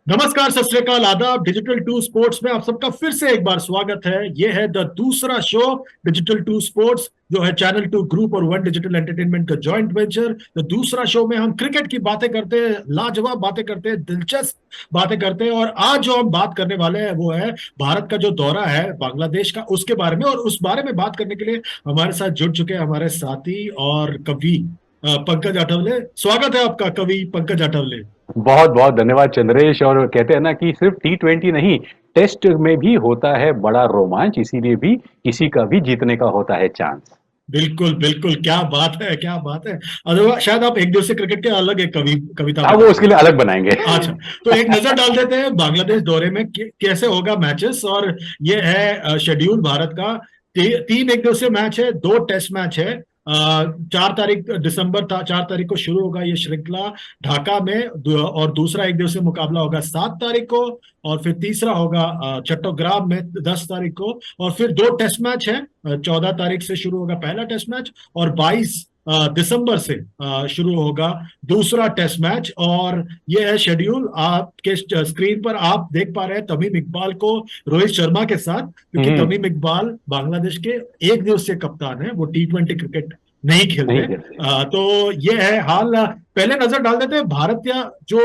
नमस्कार, सत श्री अकाल, आदाब। डिजिटल टू स्पोर्ट्स में आप सबका फिर से एक बार स्वागत है। ये है द दूसरा शो, डिजिटल टू स्पोर्ट्स, जो है चैनल टू ग्रुप और वन डिजिटल एंटरटेनमेंट का जॉइंट वेंचर। द दूसरा शो में हम क्रिकेट की बातें करते हैं, लाजवाब बातें करते हैं, दिलचस्प बातें करते हैं। और आज जो हम बात करने वाले हैं वो है भारत का जो दौरा है बांग्लादेश का, उसके बारे में। और उस बारे में बात करने के लिए हमारे साथ जुड़ चुके हैं हमारे साथी और कवि पंकज अठवले। स्वागत है आपका, कवि पंकज अठवले। बहुत बहुत धन्यवाद चंद्रेश। और कहते हैं ना कि सिर्फ T20 नहीं, टेस्ट में भी होता है बड़ा रोमांच, इसीलिए भी किसी का भी जीतने का होता है चांस। बिल्कुल बिल्कुल, क्या बात है, क्या बात है। अदरवाइज शायद आप एक दिवसीय क्रिकेट के अलग एक कविता अब वो बता उसके दें। लिए अलग बनाएंगे। अच्छा, तो एक नजर डाल देते हैं बांग्लादेश दौरे में कैसे होगा मैचेस। और ये है शेड्यूल भारत का। तीन एक दिवसीय मैच है, दो टेस्ट मैच है। 4 तारीख दिसंबर था, 4 तारीख को शुरू होगा ये श्रृंखला ढाका में। और दूसरा एक दिवसीय मुकाबला होगा 7 तारीख को। और फिर तीसरा होगा चट्टोग्राम में 10 तारीख को। और फिर दो टेस्ट मैच है। 14 तारीख से शुरू होगा पहला टेस्ट मैच, और 22 दिसंबर से शुरू होगा दूसरा टेस्ट मैच। और ये है शेड्यूल। आपके स्क्रीन पर आप देख पा रहे हैं तमीम इकबाल को रोहित शर्मा के साथ, क्योंकि हम्म। तमीम इकबाल बांग्लादेश के एक दिवसीय कप्तान है, वो T20 क्रिकेट नहीं खेलते। नहीं खेलते। तो ये है हाल। पहले नजर डाल देते हैं भारत या जो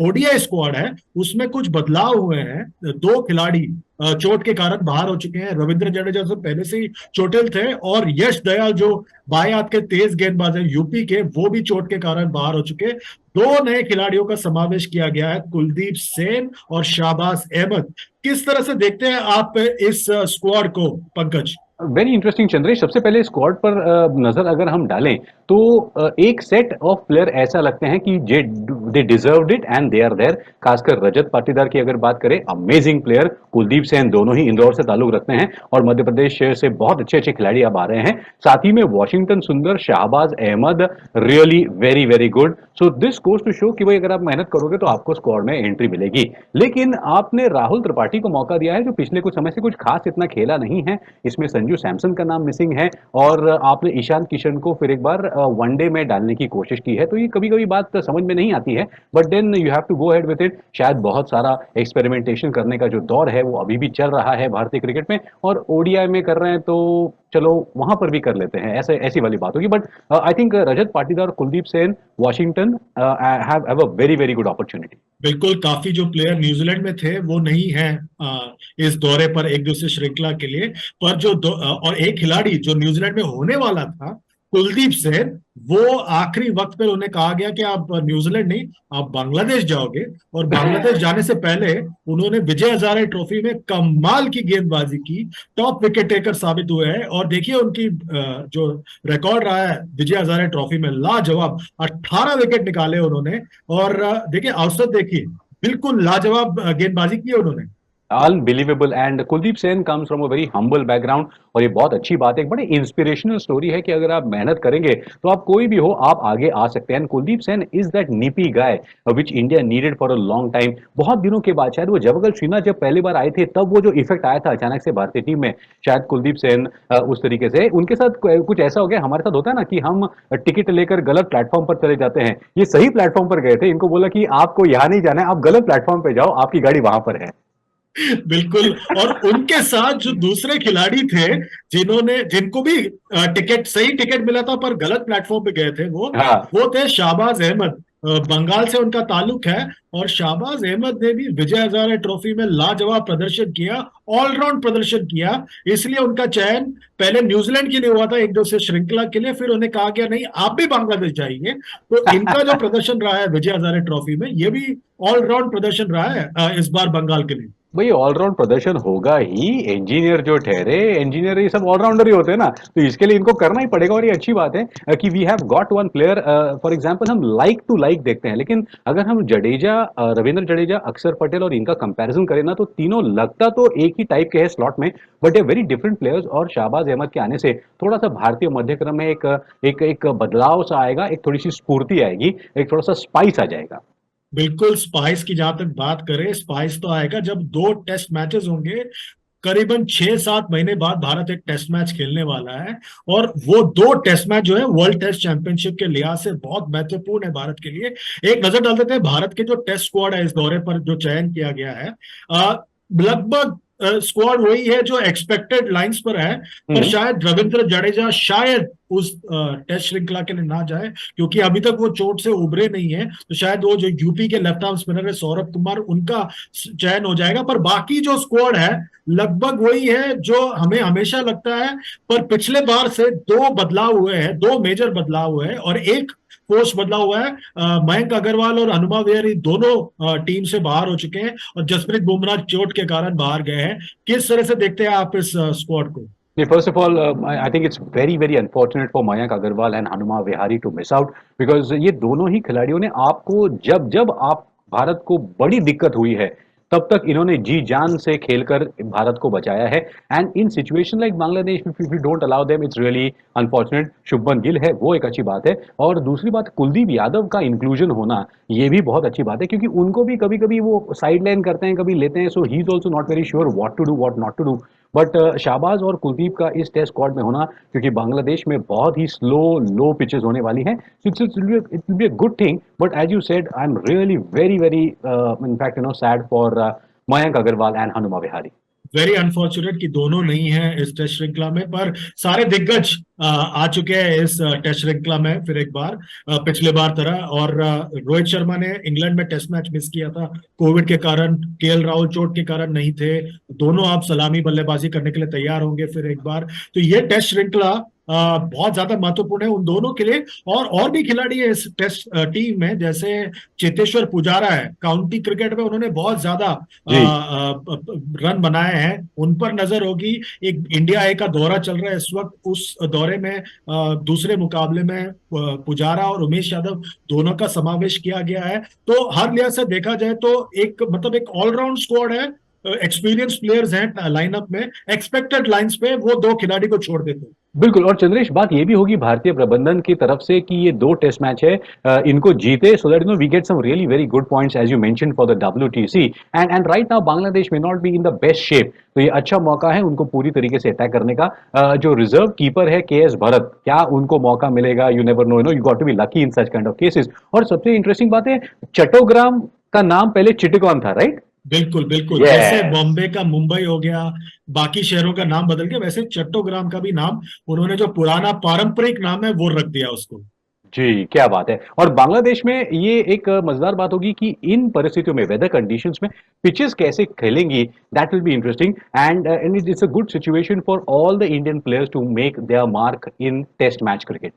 ओडीआई स्क्वाड है उसमें कुछ बदलाव हुए हैं। दो खिलाड़ी चोट के कारण बाहर हो चुके हैं। रविंद्र जडेजा तो पहले से ही चोटिल थे, और यश दयाल जो बाएं हाथ के तेज गेंदबाज है यूपी के, वो भी चोट के कारण बाहर हो चुके। दो नए खिलाड़ियों का समावेश किया गया है, कुलदीप सेन और शाहबाज अहमद। किस तरह से देखते हैं आप इस स्क्वाड को, पंकज? Very interesting Chandresh. सबसे पहले स्क्वाड पर नजर अगर हम डालें तो एक सेट ऑफ प्लेयर ऐसा लगते हैं कि they deserved it and they are there. खासकर रजत पाटीदार की अगर बात करें, अमेजिंग प्लेयर। कुलदीप सेन दोनों ही इंदौर से ताल्लुक रखते हैं और मध्य प्रदेश से बहुत अच्छे अच्छे खिलाड़ी अब आ रहे हैं। साथ ही में Washington Sundar, Shahbaz Ahmed, really very very good. So this goes to show कि भाई अगर आप मेहनत करोगे तो आपको स्क्वाड में एंट्री मिलेगी। लेकिन आपने राहुल त्रिपाठी को मौका दिया है जो पिछले कुछ समय से कुछ खास इतना खेला नहीं है। इसमें संजू सैमसन का नाम मिसिंग है, और आपने ईशान किशन को फिर एक बार वनडे में डालने की कोशिश की है। तो ये कभी कभी बात समझ में नहीं आती है, but then you have to go ahead with it. शायद बहुत सारा एक्सपेरिमेंटेशन करने का जो दौर है वो अभी भी चल रहा है भारतीय क्रिकेट में, और ओडीआई में कर रहे हैं तो चलो वहां पर भी कर लेते हैं, ऐसे ऐसी वाली बात होगी। But I think Rajat Patidar, Kuldeep Sen, Washington have a very very good opportunity. बिल्कुल, काफी जो प्लेयर न्यूजीलैंड में थे वो नहीं है इस दौरे पर एक दूसरे श्रृंखला के लिए। पर और एक खिलाड़ी जो न्यूजीलैंड में होने वाला था, कुलदीप सेन, वो आखिरी वक्त पर उन्हें कहा गया कि आप न्यूजीलैंड नहीं, आप बांग्लादेश जाओगे। और बांग्लादेश जाने से पहले उन्होंने विजय हजारे ट्रॉफी में कमाल की गेंदबाजी की, टॉप विकेट टेकर साबित हुए हैं। और देखिए उनकी जो रिकॉर्ड रहा है विजय हजारे ट्रॉफी में, लाजवाब 18 विकेट निकाले उन्होंने। और देखिए औसत देखिए, बिल्कुल लाजवाब गेंदबाजी की है उन्होंने। Unbelievable. And Kuldeep Sen comes from a very humble background, और ये बहुत अच्छी बात है, एक बड़ी इंस्पिरेशनल स्टोरी है कि अगर आप मेहनत करेंगे तो आप कोई भी हो, आप आगे आ सकते हैं। Kuldeep Sen is that nippy guy which India needed for a long time. बहुत दिनों के बाद, शायद वो जवागल श्रीनाथ जब पहली बार आए थे तब वो जो इफेक्ट आया था अचानक से भारतीय टीम में, शायद कुलदीप सेन उस तरीके से उनके साथ कुछ ऐसा हो गया। हमारे साथ होता है ना कि हम टिकट लेकर गलत प्लेटफॉर्म पर चले जाते हैं, ये सही प्लेटफॉर्म पर गए थे। इनको बोला कि आपको यहाँ नहीं जाना है, आप गलत प्लेटफॉर्म पे जाओ, आपकी गाड़ी वहां पर है। बिल्कुल। और उनके साथ जो दूसरे खिलाड़ी थे, जिनको भी टिकट, सही टिकट मिला था पर गलत प्लेटफॉर्म पे गए थे, वो हाँ। वो थे शाहबाज अहमद। बंगाल से उनका ताल्लुक है। और शाहबाज अहमद ने भी विजय हजारे ट्रॉफी में लाजवाब प्रदर्शन किया, ऑलराउंड प्रदर्शन किया। इसलिए उनका चयन पहले न्यूजीलैंड के लिए हुआ था एक दिवसीय श्रृंखला के लिए, फिर उन्हें कहा गया नहीं, आप भी बांग्लादेश जाइए। तो इनका जो प्रदर्शन रहा है विजय हजारे ट्रॉफी में, ये भी ऑलराउंड प्रदर्शन रहा है इस बार बंगाल के लिए। भाई ऑलराउंड प्रदर्शन होगा ही। इंजीनियर जो ठहरे, इंजीनियर ये सब ऑलराउंडर ही होते हैं ना, तो इसके लिए इनको करना ही पड़ेगा। और ये अच्छी बात है कि we have got one player. For example हम लाइक टू लाइक देखते हैं, लेकिन अगर हम जडेजा, रविंद्र जडेजा, अक्षर पटेल और इनका कंपैरिजन करें ना, तो तीनों लगता तो एक ही टाइप के हैं स्लॉट में, but a very different players. और शाहबाज अहमद के आने से थोड़ा सा भारतीय मध्यक्रम में एक बदलाव सा आएगा, एक थोड़ी सी स्फूर्ति आएगी, एक थोड़ा सा स्पाइस आ जाएगा। बिल्कुल, स्पाइस की जहां तक बात करें, स्पाइस तो आएगा जब दो टेस्ट मैचेस होंगे। करीबन 6-7 महीने बाद भारत एक टेस्ट मैच खेलने वाला है, और वो 2 टेस्ट मैच जो है वर्ल्ड टेस्ट चैंपियनशिप के लिहाज से बहुत महत्वपूर्ण है भारत के लिए। एक नजर डाल देते हैं भारत के जो टेस्ट स्क्वाड है इस दौरे पर जो चयन किया गया है। लगभग स्क्वाड वही है जो एक्सपेक्टेड लाइंस पर है, पर शायद रविंद्र जडेजा शायद उस टेस्ट श्रृंखला के लिए ना जाए, क्योंकि अभी तक वो चोट से उभरे नहीं है। तो शायद वो जो यूपी के लेफ्ट आर्म स्पिनर है सौरभ कुमार, उनका चयन हो जाएगा। पर बाकी जो स्क्वाड है लगभग वही है जो हमें हमेशा लगता है। पर पिछले बार से 2 बदलाव हुए हैं, 2 मेजर बदलाव हुए हैं, और एक कोच बदला हुआ है। मयंक अग्रवाल और हनुमा विहारी दोनों टीम से बाहर हो चुके हैं, और जसप्रीत बुमराह चोट के कारण बाहर गए हैं। किस तरह से देखते हैं आप इस स्क्वाड को? First of all, I think it's very, very unfortunate for Mayank Agarwal and Hanuma Vihari to miss out because ये दोनों ही खिलाड़ियों ने आपको जब जब आप भारत को बड़ी दिक्कत हुई है तब तक इन्होंने जी जान से खेलकर भारत को बचाया है and in situation like Bangladesh if you don't allow them it's really unfortunate. Shubman Gill है वो एक अच्छी बात है और दूसरी बात कुलदीप यादव का इंक्लूजन होना ये भी बहुत अच्छी बात है क्योंकि उनको भी कभी कभी वो साइड लाइन करते हैं कभी लेते हैं so he is also not very sure what to do what not to do but Shahbaz और कुलदीप का इस टेस्ट स्क्वाड में होना क्योंकि बांग्लादेश में बहुत ही स्लो लो पिचेस होने वाली हैं it will be a good thing but as you said I am really very very in fact sad for Mayank Agarwal and Hanuma Vihari. Very unfortunate कि दोनों नहीं है इस टेस्ट श्रृंखला में, पर सारे दिग्गज आ चुके हैं इस टेस्ट श्रृंखला में फिर एक बार पिछले बार तरह। और रोहित शर्मा ने इंग्लैंड में टेस्ट मैच मिस किया था कोविड के कारण, केएल राहुल चोट के कारण नहीं थे। दोनों आप सलामी बल्लेबाजी करने के लिए तैयार होंगे फिर एक बार। तो ये टेस्ट श्रृंखला बहुत ज्यादा महत्वपूर्ण है उन दोनों के लिए। और भी खिलाड़ी है इस टेस्ट टीम में, जैसे चेतेश्वर पुजारा है, काउंटी क्रिकेट में उन्होंने बहुत ज्यादा रन बनाए हैं, उन पर नजर होगी। एक इंडिया ए का दौरा चल रहा है इस वक्त, उस दौरे में दूसरे मुकाबले में पुजारा और उमेश यादव दोनों का समावेश किया गया है। तो हर लिहाज से देखा जाए तो एक एक ऑलराउंड स्क्वाड है, एक्सपीरियंस प्लेयर्स हैं लाइनअप में। एक्सपेक्टेड लाइंस पे वो 2 खिलाड़ी को छोड़ देते हैं। बिल्कुल और चंद्रेश बात ये भी होगी भारतीय प्रबंधन की तरफ से कि ये 2 टेस्ट मैच है इनको जीते so that we get some really very good points as you mention for the WTC and right now Bangladesh may not be in the best shape तो ये अच्छा मौका है उनको पूरी तरीके से अटैक करने का। जो रिजर्व कीपर है KS भरत क्या उनको मौका मिलेगा you never know you got to be lucky in such kind of cases. और सबसे इंटरेस्टिंग बात है चट्टोग्राम का नाम पहले चिट्टगांव था राइट? बिल्कुल बिल्कुल जैसे बॉम्बे का मुंबई हो गया, बाकी शहरों का नाम बदल गया, वैसे चट्टोग्राम का भी नाम उन्होंने जो पुराना पारंपरिक नाम है वो रख दिया उसको। जी क्या बात है। और बांग्लादेश में ये एक मजेदार बात होगी कि इन परिस्थितियों में वेदर कंडीशंस में पिचेस कैसे खेलेंगी that will be interesting and it's a good situation for all the Indian players to make their mark in test match cricket.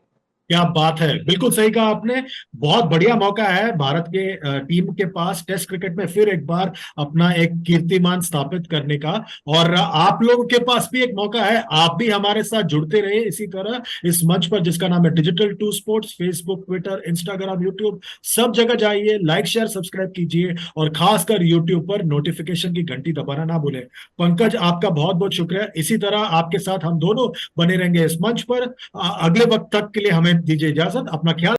क्या बात है, बिल्कुल सही कहा आपने। बहुत बढ़िया मौका है भारत के टीम के पास टेस्ट क्रिकेट में फिर एक बार अपना एक कीर्तिमान स्थापित करने का। और आप लोगों के पास भी एक मौका है, आप भी हमारे साथ जुड़ते रहे इसी तरह इस मंच पर जिसका नाम है digital 2 sports. Facebook, Twitter, Instagram, YouTube सब जगह जाइए, लाइक शेयर सब्सक्राइब कीजिए और खासकर यूट्यूब पर नोटिफिकेशन की घंटी दबाना ना भूलें। पंकज आपका बहुत बहुत शुक्रिया। इसी तरह आपके साथ हम दोनों बने रहेंगे इस मंच पर। अगले वक्त तक के लिए हमें दीजिए इजाजत, अपना ख्याल।